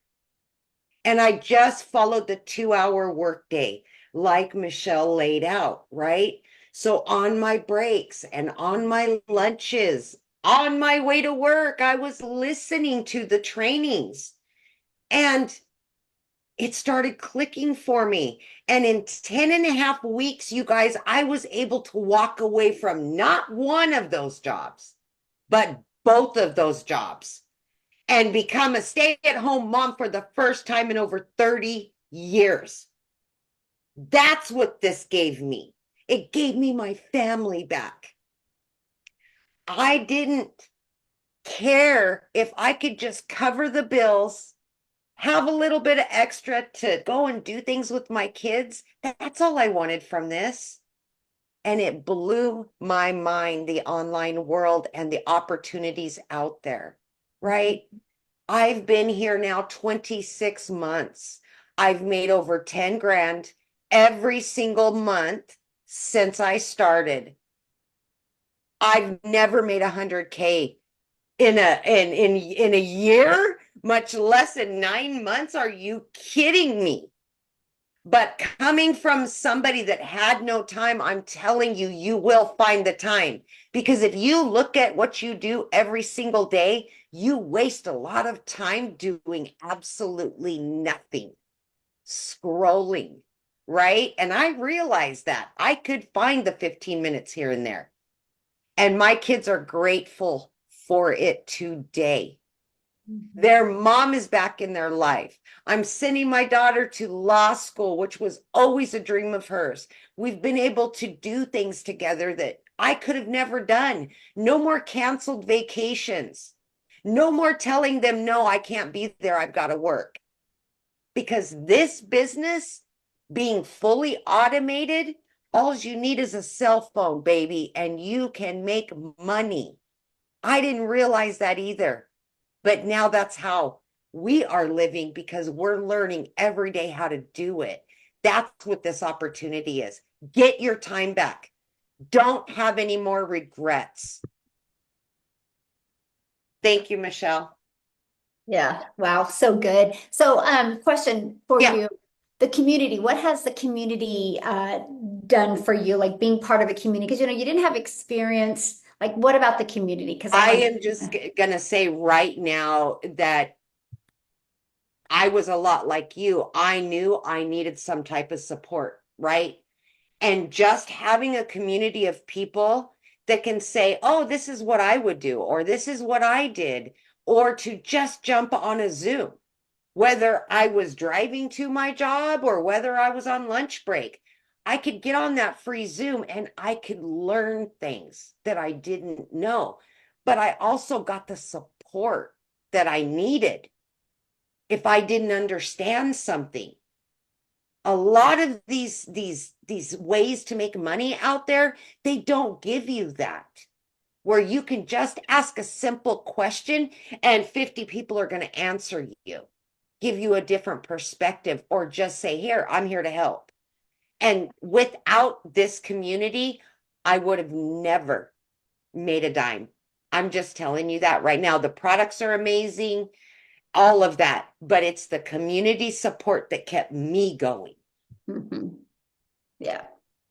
And I just followed the 2-hour workday like Michelle laid out, right? So on my breaks and on my lunches, on my way to work, I was listening to the trainings. And it started clicking for me. And in 10 and a half weeks, you guys, I was able to walk away from not one of those jobs, but both of those jobs and become a stay-at-home mom for the first time in over 30 years. That's what this gave me. It gave me my family back. I didn't care if I could just cover the bills have a little bit of extra to go and do things with my kids. That's all I wanted from this. And it blew my mind, the online world and the opportunities out there, right? I've been here now 26 months. I've made over 10 grand every single month since I started. I've never made 100K in a year, much less in 9 months. Are you kidding me? But coming from somebody that had no time, I'm telling you, you will find the time. Because if you look at what you do every single day, you waste a lot of time doing absolutely nothing, scrolling, right? And I realized that I could find the 15 minutes here and there. And my kids are grateful for it today. Their mom is back in their life. I'm sending my daughter to law school, which was always a dream of hers. We've been able to do things together that I could have never done. No more canceled vacations. No more telling them, no, I can't be there. I've got to work. Because this business being fully automated, all you need is a cell phone, baby, and you can make money. I didn't realize that either. But now that's how we are living because we're learning every day how to do it. That's what this opportunity is. Get your time back. Don't have any more regrets. Thank you, Michelle. Yeah. Wow. So good. So, question for Yeah. you. The community, what has the community done for you? Like being part of a community? Because you didn't have experience. Like, what about the community? Because I am just going to say right now that I was a lot like you. I knew I needed some type of support, right? And just having a community of people that can say, oh, this is what I would do, or this is what I did, or to just jump on a Zoom, whether I was driving to my job or whether I was on lunch break. I could get on that free Zoom and I could learn things that I didn't know. But I also got the support that I needed if I didn't understand something. A lot of these ways to make money out there, they don't give you that, where you can just ask a simple question and 50 people are going to answer you, give you a different perspective, or just say, here, I'm here to help. And without this community, I would have never made a dime. I'm just telling you that right now. The products are amazing, all of that, but it's the community support that kept me going. Mhm. Yeah.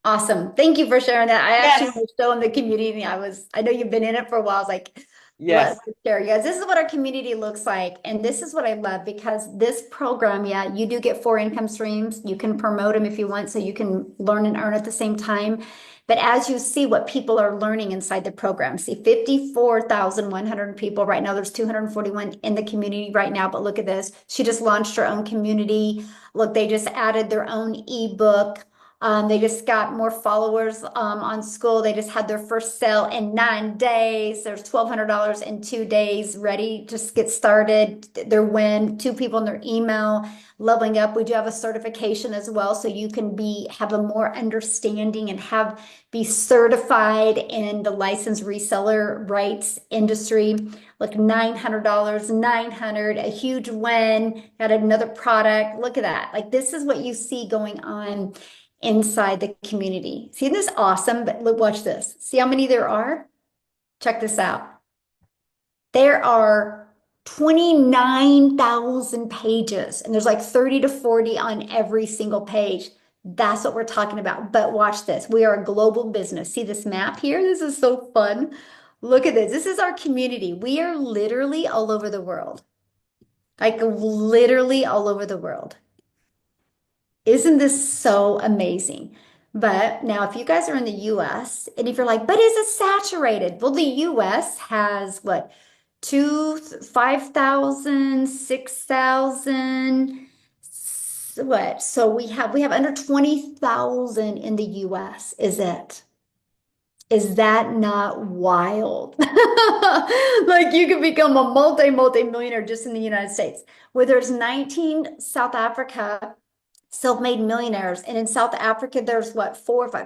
Awesome. Thank you for sharing that. I actually Yes. was still in the community. I know you've been in it for a while. I was like, Yes. let's share you guys. This is what our community looks like. And this is what I love because this program, yeah, you do get 4 income streams. You can promote them if you want, so you can learn and earn at the same time. But as you see what people are learning inside the program, see 54,100 people right now. There's 241 in the community right now. But look at this. She just launched her own community. Look, they just added their own ebook. They just got more followers on school. They just had their first sale in 9 days. There's $1,200 in 2 days ready. Just get started. Their win, 2 people in their email, leveling up. We do have a certification as well, so you can have a more understanding and be certified in the licensed reseller rights industry. Look, $900, 900, a huge win. Got another product. Look at that. Like this is what you see going on inside the community. See, this is awesome, but look, watch this. See how many there are? Check this out. There are 29,000 pages, and there's like 30 to 40 on every single page. That's what we're talking about. But watch this. We are a global business. See this map here? This is so fun. Look at this. This is our community. We are literally all over the world. Like literally all over the world. Isn't this so amazing? But now, if you guys are in the US and if you're like, but is it saturated? Well, the US has what, 5,000, 6,000, what? So we have under 20,000 in the US, is it? Is that not wild? Like you could become a multi-millionaire just in the United States, where there's 19 South Africa self-made millionaires, and in South Africa there's what,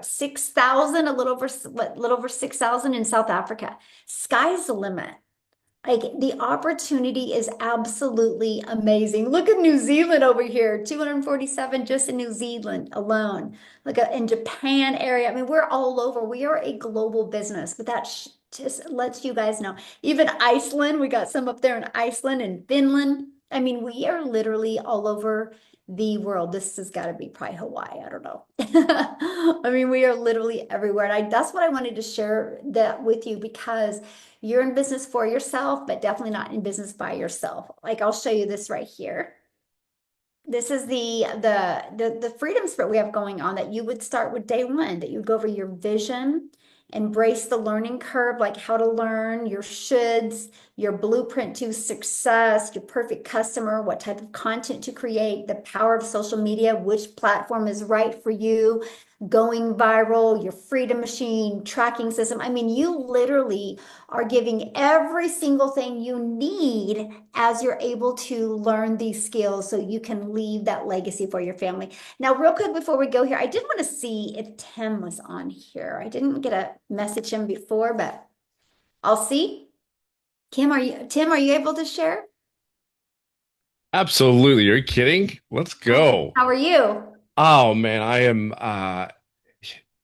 6,000, a little over what, little over 6,000 in South Africa. Sky's the limit. Like the opportunity is absolutely amazing. Look at New Zealand over here, 247 just in New Zealand alone. Look at in Japan area. I mean, we're all over. We are a global business, but that just lets you guys know. Even Iceland, we got some up there in Iceland and Finland. I mean, we are literally all over the world. This has got to be probably Hawaii. I don't know. I mean, we are literally everywhere. And that's what I wanted to share that with you because you're in business for yourself, but definitely not in business by yourself. Like I'll show you this right here. This is the freedom spirit we have going on that you would start with day one, that you would go over your vision, embrace the learning curve, like how to learn, your shoulds, your blueprint to success, your perfect customer, what type of content to create, the power of social media, which platform is right for you, going viral, your freedom machine, tracking system. I mean, you literally are giving every single thing you need as you're able to learn these skills so you can leave that legacy for your family. Now, real quick before we go here, I did want to see if Tim was on here. I didn't get a message him before, but I'll see. Tim, are you able to share? Absolutely. Are you kidding? Let's go. How are you? Oh man, I am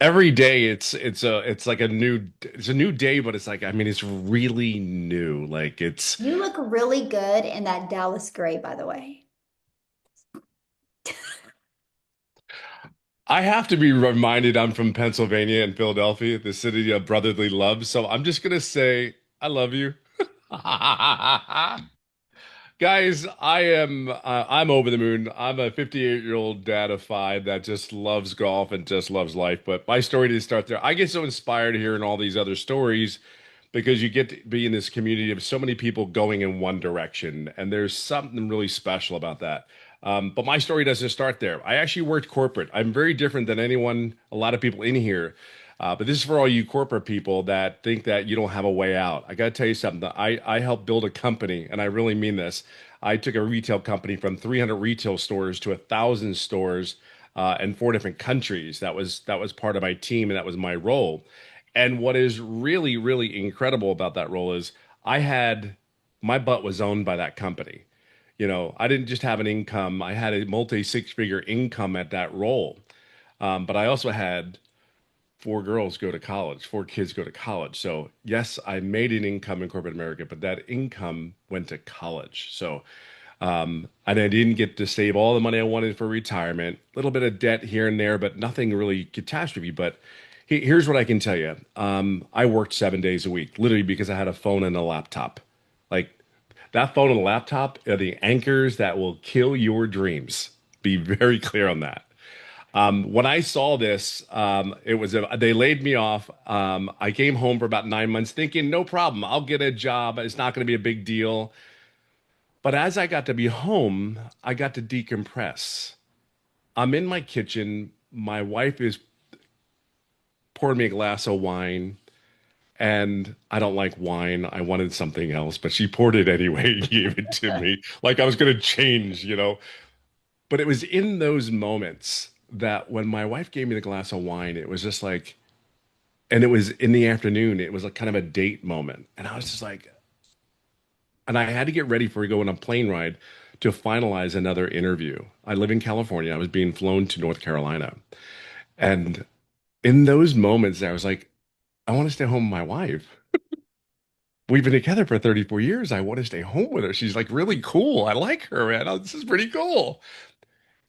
every day it's like it's a new day, but it's like I mean it's really new. Like it's You look really good in that Dallas gray, by the way. I have to be reminded I'm from Pennsylvania and Philadelphia, the city of brotherly love. So I'm just gonna say I love you. Guys, I'm over the moon. I'm a 58-year-old dad of five that just loves golf and just loves life. But my story didn't start there. I get so inspired hearing all these other stories because you get to be in this community of so many people going in one direction, and there's something really special about that. But my story doesn't start there. I actually worked corporate. I'm very different than anyone, a lot of people in here. But this is for all you corporate people that think that you don't have a way out. I got to tell you something. I helped build a company, and I really mean this. I took a retail company from 300 retail stores to 1,000 stores in four different countries. That was part of my team, and that was my role. And what is really, really incredible about that role is I had my butt was owned by that company. You know, I didn't just have an income; I had a multi six-figure income at that role. But I also had four girls go to college, four kids go to college. So yes, I made an income in corporate America, but that income went to college. So and I didn't get to save all the money I wanted for retirement. A little bit of debt here and there, but nothing really catastrophe. But here's what I can tell you. I worked 7 days a week, literally because I had a phone and a laptop. Like that phone and laptop are the anchors that will kill your dreams. Be very clear on that. When I saw this, they laid me off. I came home for about 9 months thinking, no problem, I'll get a job. It's not going to be a big deal. But as I got to be home, I got to decompress. I'm in my kitchen. My wife is pouring me a glass of wine, and I don't like wine. I wanted something else, but she poured it anyway and gave it to me like I was going to change, you know. But it was in those moments that when my wife gave me the glass of wine, it was just like, and it was in the afternoon, it was like kind of a date moment. And I was just like, and I had to get ready for going on a plane ride to finalize another interview. I live in California. I was being flown to North Carolina. And in those moments, I was like, I want to stay home with my wife. We've been together for 34 years. I want to stay home with her. She's like really cool. I like her, man. Oh, this is pretty cool.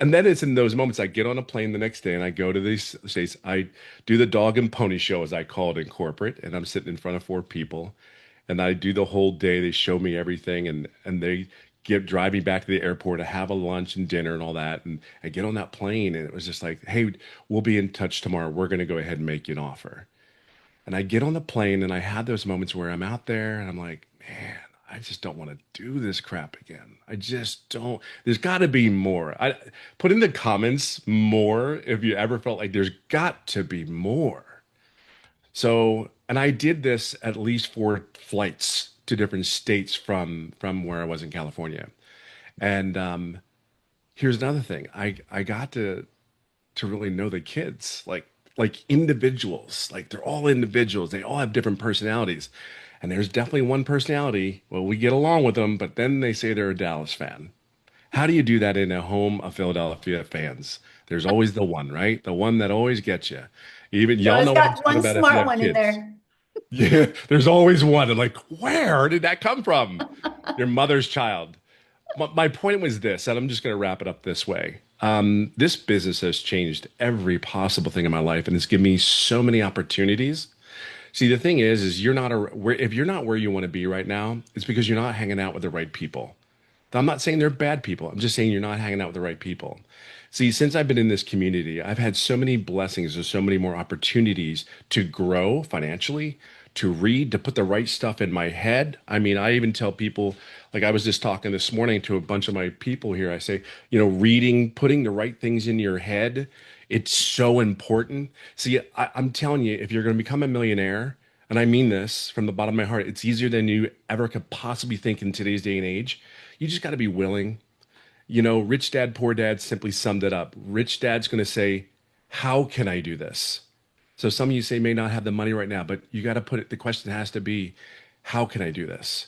And then it's in those moments I get on a plane the next day and I go to these states. I do the dog and pony show, as I call it in corporate, and I'm sitting in front of four people, and I do the whole day. They show me everything, and they drive me back to the airport to have a lunch and dinner and all that. And I get on that plane, and it was just like, hey, we'll be in touch tomorrow. We're going to go ahead and make you an offer. And I get on the plane, and I had those moments where I'm out there, and I'm like, man, I just don't want to do this crap again. I just don't. There's got to be more. I put in the comments more if you ever felt like there's got to be more. So, and I did this at least 4 flights to different states from where I was in California. And here's another thing. I got to really know the kids, like individuals. Like they're all individuals. They all have different personalities. And there's definitely one personality. Well, we get along with them, but then they say they're a Dallas fan. How do you do that in a home of Philadelphia fans? There's always the one, right? The one that always gets you. Even You y'all always know what I'm got talking one about if you smart have one in kids. there. Yeah, there's always one. And like, where did that come from? Your mother's child. My point was this, and I'm just going to wrap it up this way. This business has changed every possible thing in my life, and it's given me so many opportunities. See, the thing is you're not if you're not where you want to be right now, it's because you're not hanging out with the right people. I'm not saying they're bad people. I'm just saying you're not hanging out with the right people. See, since I've been in this community, I've had so many blessings. There's so many more opportunities to grow financially, to read, to put the right stuff in my head. I mean, I even tell people, like I was just talking this morning to a bunch of my people here. I say, reading, putting the right things in your head, it's so important. See, I'm telling you, if you're going to become a millionaire, and I mean this from the bottom of my heart, it's easier than you ever could possibly think in today's day and age. You just got to be willing. Rich Dad, Poor Dad simply summed it up. Rich Dad's going to say, how can I do this? So some of you say may not have the money right now, but you got to put it, the question has to be, how can I do this?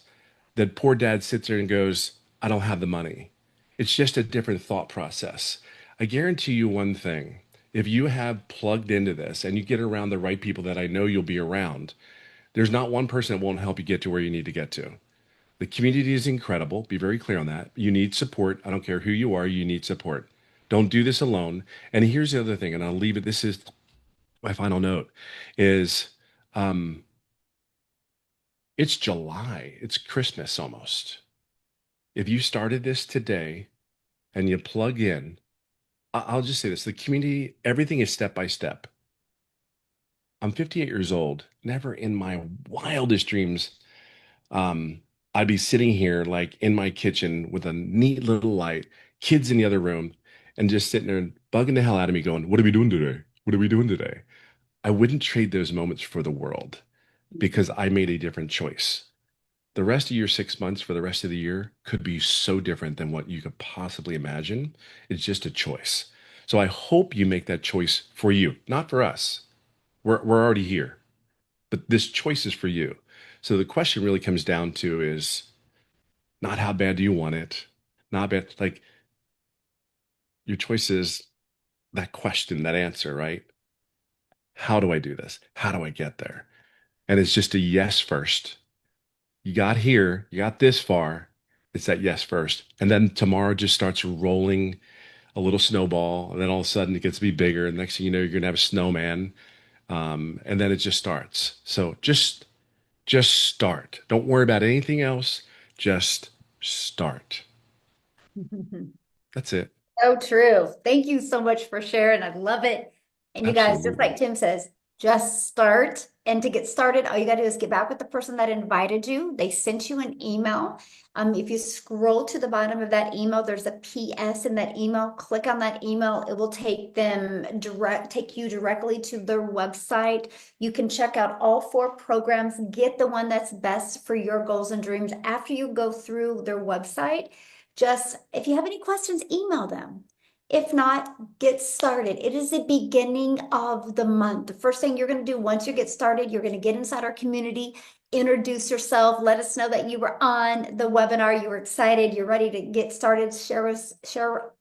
That poor dad sits there and goes, I don't have the money. It's just a different thought process. I guarantee you one thing. If you have plugged into this and you get around the right people that I know you'll be around, there's not one person that won't help you get to where you need to get to. The community is incredible. Be very clear on that. You need support. I don't care who you are, you need support. Don't do this alone. And here's the other thing, and I'll leave it. This is my final note is it's July. It's Christmas almost. If you started this today and you plug in, I'll just say this, the community, everything is step by step. I'm 58 years old. Never in my wildest dreams I'd be sitting here like in my kitchen with a neat little light, kids in the other room, and just sitting there and bugging the hell out of me going, what are we doing today? What are we doing today? I wouldn't trade those moments for the world because I made a different choice. The rest of your 6 months for the rest of the year could be so different than what you could possibly imagine. It's just a choice. So I hope you make that choice for you, not for us. We're already here, but this choice is for you. So the question really comes down to is not how bad do you want it? Not bad. Like your choice is that question, that answer, right? How do I do this? How do I get there? And it's just a yes first. You got here, you got this far. It's that yes first. And then tomorrow just starts rolling a little snowball. And then all of a sudden it gets to be bigger. And next thing you know, you're going to have a snowman. And then it just starts. So just start. Don't worry about anything else. Just start. That's it. So true. Thank you so much for sharing. I love it. And you guys, just like Absolutely. Tim says, just start. And to get started, all you got to do is get back with the person that invited you. They sent you an email. If you scroll to the bottom of that email, there's a PS in that email. Click on that email. It will take you directly to their website. You can check out all 4 programs. Get the one that's best for your goals and dreams. After you go through their website, just if you have any questions, email them. If not, get started. It is the beginning of the month. The first thing you're going to do once you get started, you're going to get inside our community, introduce yourself, let us know that you were on the webinar, you were excited, you're ready to get started, share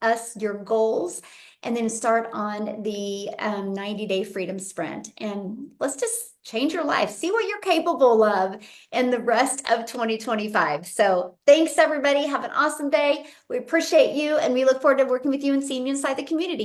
us your goals, and then start on the 90-day freedom sprint. And let's just change your life. See what you're capable of in the rest of 2025. So thanks, everybody. Have an awesome day. We appreciate you, and we look forward to working with you and seeing you inside the community.